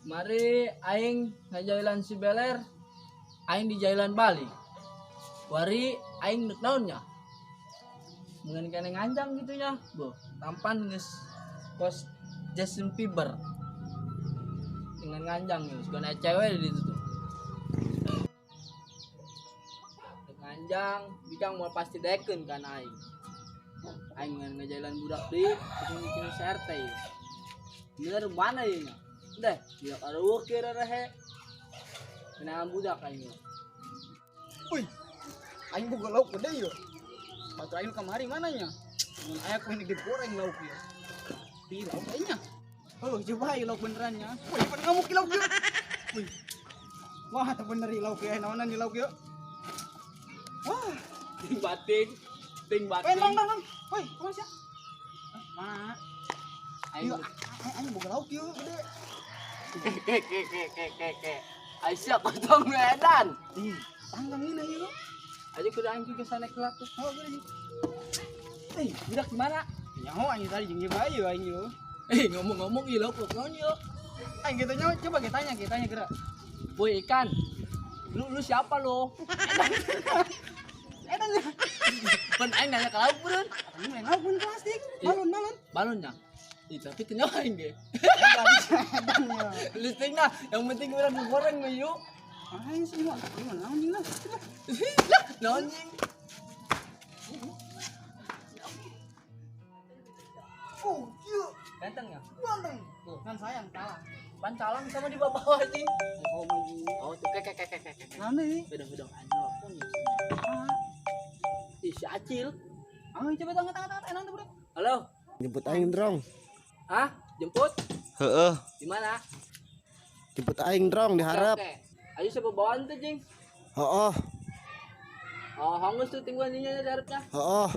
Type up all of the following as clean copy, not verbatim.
Mari aing ngajailan si Beler, aing di jailan Bali. Wari aing neuk naonnya. Mengen kene nganjang gitu nya. Boh, tampan geus pos Justin Bieber. Dengan nganjang geus gona cewek di situ tuh. Nganjang bikang mau pasti deken kan aing. Aing ngajailan budak di bikin CRT. Bener mana ieu nya? Deh, dia ada wakil rehe. Kenangan budak aing. Wih, aing boga lauk gede yo. Batu aing kamari mananya? Mun aya ku ini digoreng lauk ya. Di lauk aingnya. Oh, coba ieu lauk benerannya. Wih, pada ngamuk lauk ya. Wih. Wah, teu bener ieu lauk ya. Naonan ieu lauk ya. Wah, Ting bating. nang. Woi, kumaha sia? Mana? Ayo, aing boga lauk ya gede. Ke. Aisyah potong Medan. Ih, tanggang ini ya. Aja kudu aing ke sana kelak tuh. Oh, gede. Budak gimana? Nyaho aing tadi jeung ieu bae aing yo. Ngomong-ngomong ieu lauk naon ieu? Aing kita nyaho coba kita tanya geura. Boy ikan. Lu siapa lo? Edan ya. Pan aing nanya ke lauk beureun. Ini main lauk pun plastik. Balon. Balonnya. Tapi teu nyawa aing ge. Edan ya. Listingna yang penting urang digoreng mah yuk. Aing sih mah naon jeung lah. Naon anjing? Oh, iya. Ganteng ya? Ganteng. Tuh, kan sayang kalah. Pancalang sama di bawah anjing. Oh, anjing. Oh, tuh ke. Nane nih? Bedong anjing ya. Ih, si Acil. Coba tangga enak tuh, Bro. Halo. Jemput aing drong. Hah? Jemput? Heeh, Di mana? jemput aing drong diharap. Oke. Ayo siapa bawaan tuh, Jing? Heeh, Oh, hangus tuh tinggal ninya di harapnya. heeh.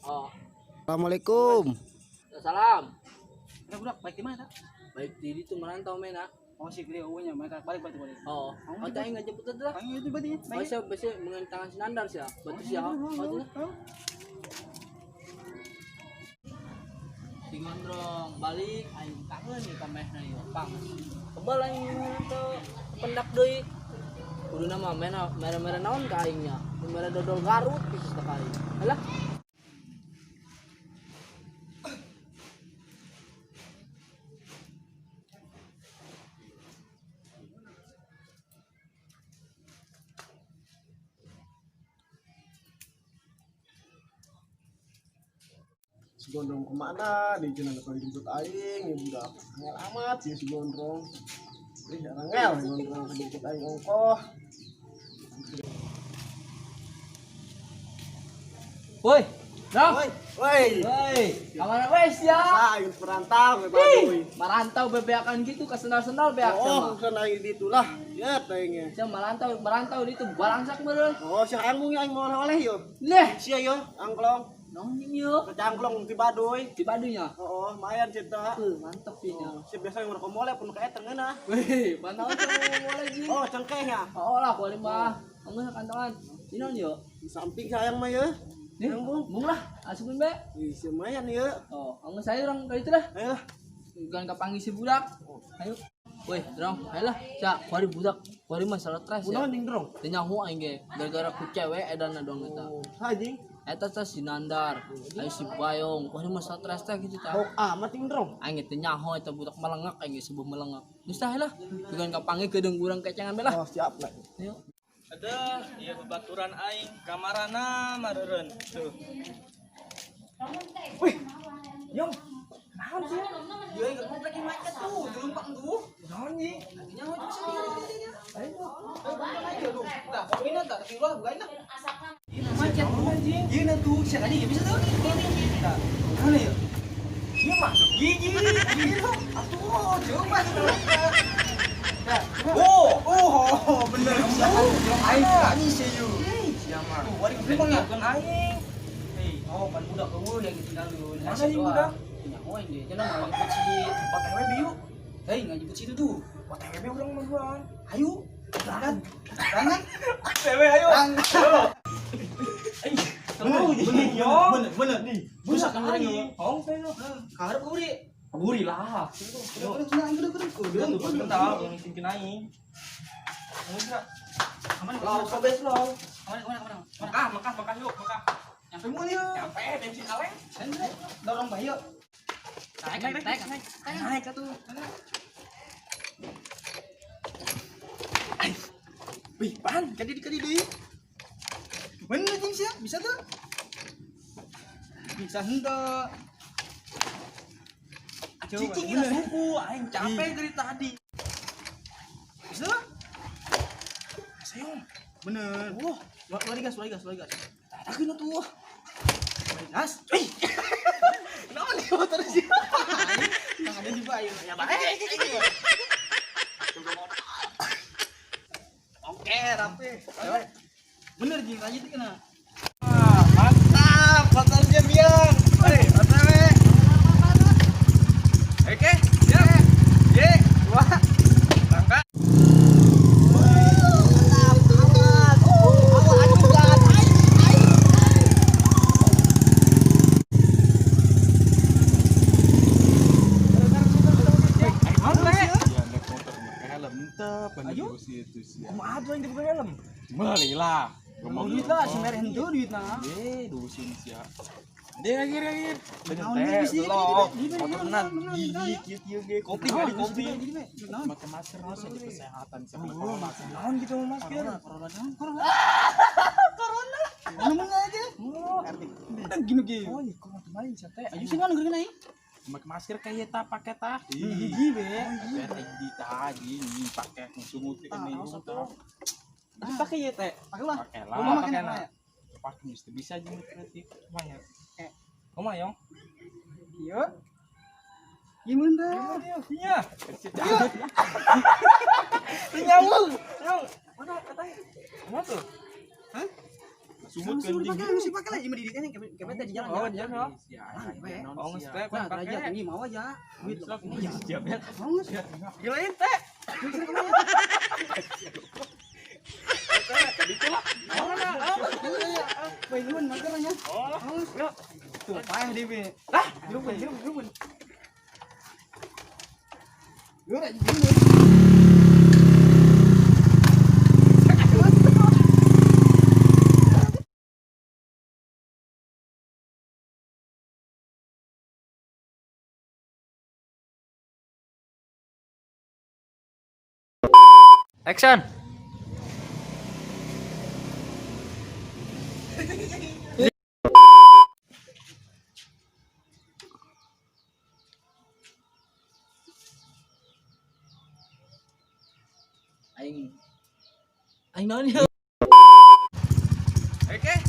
Oh, Assalamualaikum. salam. Udah, baik di mana? Baik diri tuh merantau mena. Oh, si Gede unya mereka balik. Oh, tadi nggak jemput tuh lah. Aing itu berarti. Oh, saya biasa mengen tangan sinandar sih ya. Batu sih ya. Oh, tuh. Tingondrong balik aing kangen nih kamehna ieu pang. Kebal aing teu pendak deui. Kudu nama mere naon ka aingnya. Mere dodol Garut pisan ka aing. Alah. Si Gondrong kemana? Dia jangan lupa dijemput aing. Ya udah angel amat sih si Gondrong. Ih, angel si Gondrong dijemput aing ongkoh. Woi, Dong. Woi. Woi, kamana wes ya? Aing perantau we baduy. Marantau bebeakan gitu ke sendal-sendal beak Oh, sama. kan aing ditulah. Ya aingnya. Sia merantau di itu barangsak meureun. Oh, si anggung aing mau oleh yo. Leh, Sia yo, angklong. naon ieu? Kecangklong ti baduy. Di Badunya. Oh, mayan cita. Mantep pinya. Si biasa yang mereka mole pun kayak tengena. Wih, mantap boleh ji. Oh, cengkehnya. Oh lah, boleh mah. Kamu kantongan. Ini yo. Di samping sayang mah ya. Nih, mung lah, asupin be. Ih, lumayan ya. Oh, kamu saya orang kali itu lah. Ayo lah. Bukan kapangi si budak. Ayo. Wih, dong, ayo lah. Cak, kuari budak, kuari masalah stres ya. Kunaon ding drong? Teu nyaho aing ge, gara-gara ku cewek edan dong eta. Hajing. Eta teh si Nandar, ayo si Bayong, kuari masalah stres teh gitu tah. Bau amat ding drong. Aing teu nyaho eta budak melengak aing ge sebelum melengak. Geus tah lah. Bukan kapangi kedeung urang kecengan be lah. Oh, siap lah. Ayo. Ada iya bebaturan aing kamarana mareureun tuh. Wih. Yong. Naon sih? Dia enggak mau lagi macet tuh, jumpak tuh. Naon nih? Nyawa itu sendiri. Ayo. Ayo tuh. Nah, kok ini tak tiba bukan nah. Macet tuh anjing. Ieu tuh, sia tadi bisa tuh. Nah, mana ya? Dia masuk gigi. Atuh, coba tuh. Oh, bener. Aing sih you. Siapa? Tuh, wari Bukan aing. Oh, pan budak kemudian yang ditinggalin. Mana yang budak? Nyawa ini, jangan ngajibut si OTW biu. hei ngajibut situ tuh. OTW urang mah buan. Ayo, berangkat. Berangkat. OTW ayo. Bener nih. Busak kan orang ini. Hong saya lo. Harap kau di. Kaburi lah. Udah Udah tuh bentar yang ngisikin aing. Udah. Lo sobes lo. Makah yuk, makah. Nyampe mau nih. Nyampe bensin kaleng. Dorong bayi yuk. Naik atuh. Wih, pan, kadi deui. Bener jeung sia, bisa tuh. Bisa henteu. Cicing ini suku, aing capek dari tadi. Bisa? Sayang. Bener. Wah, lari gas. Takin tuh. Lari gas. Kenapa nih motor sih? Yang ada di bayu. Ya baik. Oke, rapi. Bener Jing, lanjut kena. Mantap, motornya biang. OTW. Oke, siap. Ye, 2. Berangkat. Kumaha tuh yang dibuka helm? Marilah. Duit lah, semer henteu duitna. Dusin sia. Dia Naon ge bisa gigi kieu ge Kopi kali kopi. pakai masker masa di kesehatan sama corona. Naon gitu masker? Corona. Corona aja. Gini ge. Oh, iya kok main sate. Ayo sih kan geureuh aing. Pakai masker kayak ta pakai tah. Gigi be. Di tadi pakai sungut ini. Pakai ya teh. Pakai lah. Pakai Gua lah. makan pakai apa lah. ya? Pakai mesti bisa aja kreatif. Banyak. Kumaha, Yong? Iya. Gimana dah? Iya. Nyambung. Yong, mana katanya? Mana tuh? Hah? Sumut Suruh kan pakai, mesti pakai lah. Ini mendidikan yang kebet tadi jalan. Oh, dia no. Oh, Oh, nge-step Nah, pakai. derajat ini mau aja. Duit lo. Ini ya. Siap ya. Mau nggak? Gilain teh. Baik duluan makanannya. Oh, yuk. Tuh, payah deh be. Lah, dirubun. Yuk, aja dirubun. Action. Aing naon ya? Oke.